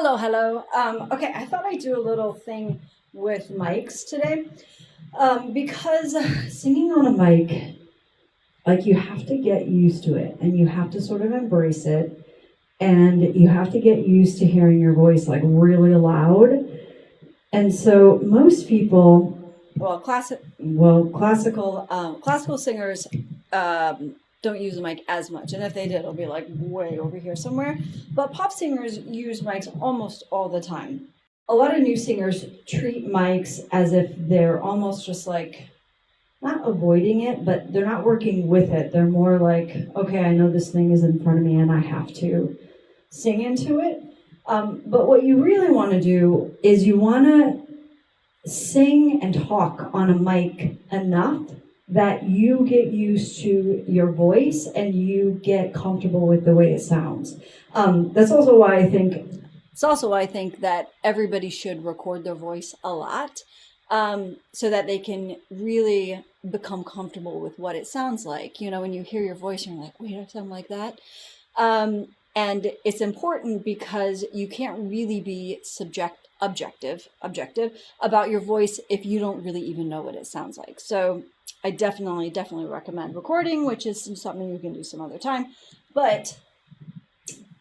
Hello. Okay, I thought I'd do a little thing with mics today because singing on a mic, like you have to get used to it and you have to sort of embrace it and you have to get used to hearing your voice like really loud. And so most people, classical singers don't use a mic as much, and if they did, it'll be like way over here somewhere. But pop singers use mics almost all the time. A lot of new singers treat mics as if they're almost just like not avoiding it, but they're not working with it. They're more like, okay, I know this thing is in front of me and I have to sing into it. But what you really want to do is you want to sing and talk on a mic enough that you get used to your voice and you get comfortable with the way it sounds. That's also why I think that everybody should record their voice a lot, so that they can really become comfortable with what it sounds like. You know, when you hear your voice, you're like, wait, I sound like that. And it's important because you can't really be objective about your voice if you don't really even know what it sounds like. So I definitely recommend recording, which is something you can do some other time. But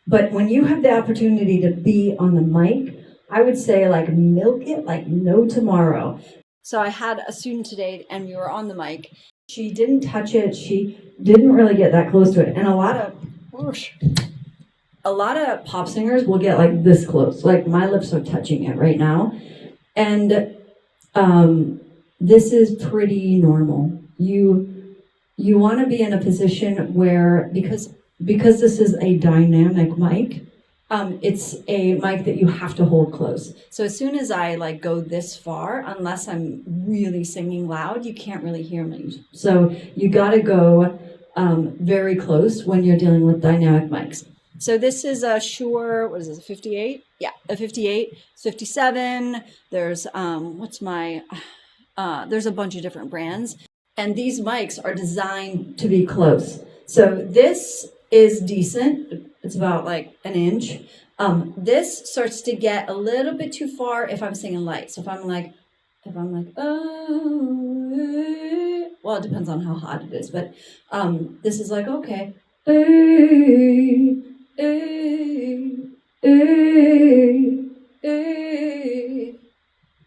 when you have the opportunity to be on the mic, I would say like milk it like no tomorrow. So I had a student today and we were on the mic. She didn't touch it. She didn't really get that close to it. And a lot of pop singers will get like this close. Like my lips are touching it right now. And this is pretty normal. You want to be in a position where, because this is a dynamic mic, it's a mic that you have to hold close. So as soon as I like go this far, unless I'm really singing loud, you can't really hear me. So you got to go very close when you're dealing with dynamic mics. So this is a Shure, what is this, a 58? Yeah, a 58, 57. There's, there's a bunch of different brands. And these mics are designed to be close. So this is decent. It's about like an inch. This starts to get a little bit too far if I'm singing light. So if I'm like, oh, well, it depends on how hot it is. But this is like, okay.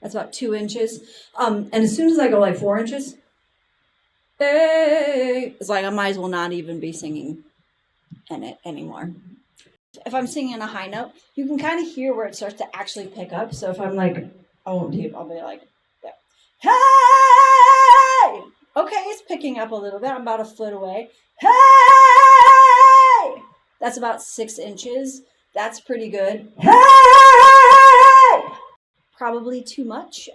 That's about 2 inches. And as soon as I go like 4 inches, it's like I might as well not even be singing in it anymore. If I'm singing a high note, you can kind of hear where it starts to actually pick up. So if I'm like, I'll be like, yeah. Hey! Okay, it's picking up a little bit. I'm about a foot away. Hey! That's about 6 inches. That's pretty good. Hey! Probably too much.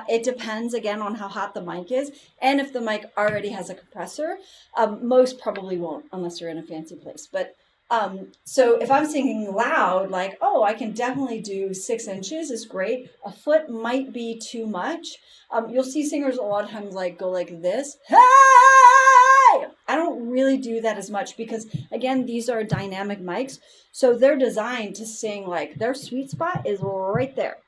It depends, again, on how hot the mic is. And if the mic already has a compressor, most probably won't, unless you're in a fancy place. But so if I'm singing loud, like, oh, I can definitely do 6 inches is great. A foot might be too much. You'll see singers a lot of times like go like this. Hey! I don't really do that as much because, again, these are dynamic mics. So they're designed to sing like their sweet spot is right there.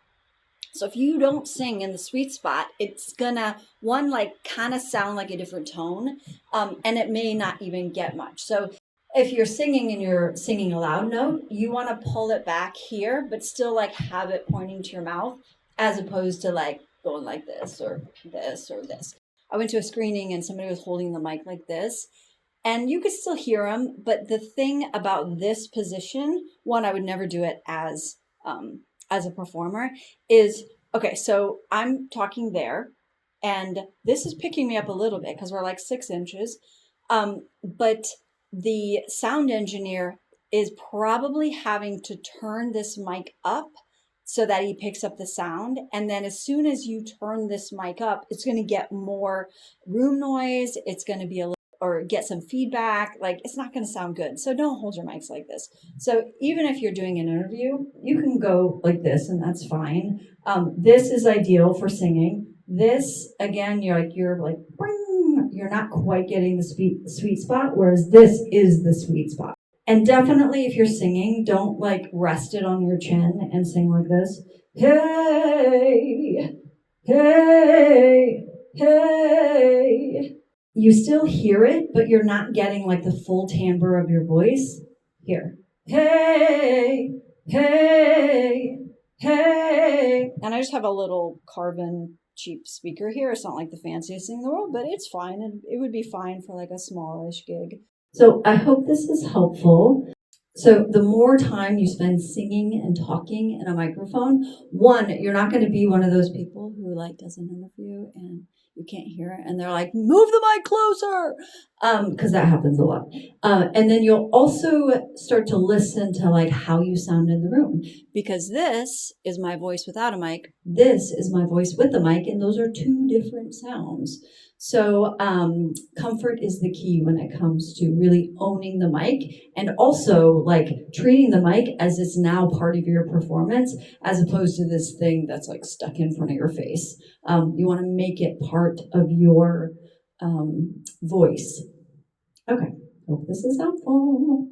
So if you don't sing in the sweet spot, it's gonna, kind of sound like a different tone, and it may not even get much. So if you're singing and you're singing a loud note, you want to pull it back here, but still like have it pointing to your mouth, as opposed to like going like this or this or this. I went to a screening and somebody was holding the mic like this, and you could still hear them. But the thing about this position, one, I would never do it as a performer, is, okay, so I'm talking there, and this is picking me up a little bit because we're like 6 inches, but the sound engineer is probably having to turn this mic up so that he picks up the sound. And then as soon as you turn this mic up, it's going to get more room noise. It's going to be or get some feedback. Like, it's not going to sound good. So don't hold your mics like this. So even if you're doing an interview, you can go like this and that's fine. This is ideal for singing. This, again, you're like, bring, you're not quite getting the sweet spot, whereas this is the sweet spot. And definitely if you're singing, don't like rest it on your chin and sing like this. Hey, hey, hey. You still hear it, but you're not getting like the full timbre of your voice. Here. Hey, hey, hey. And I just have a little Carbon cheap speaker here. It's not like the fanciest thing in the world, but it's fine. And it would be fine for like a smallish gig. So I hope this is helpful. So the more time you spend singing and talking in a microphone, one, you're not going to be one of those people who like does an interview and you can't hear it and they're like, move the mic closer, because that happens a lot. And then you'll also start to listen to like how you sound in the room, because this is my voice without a mic, this is my voice with a mic, and those are two different sounds. So comfort is the key when it comes to really owning the mic, and also like treating the mic as it's now part of your performance, as opposed to this thing that's like stuck in front of your face. You want to make it part of your voice. Okay, hope this is helpful.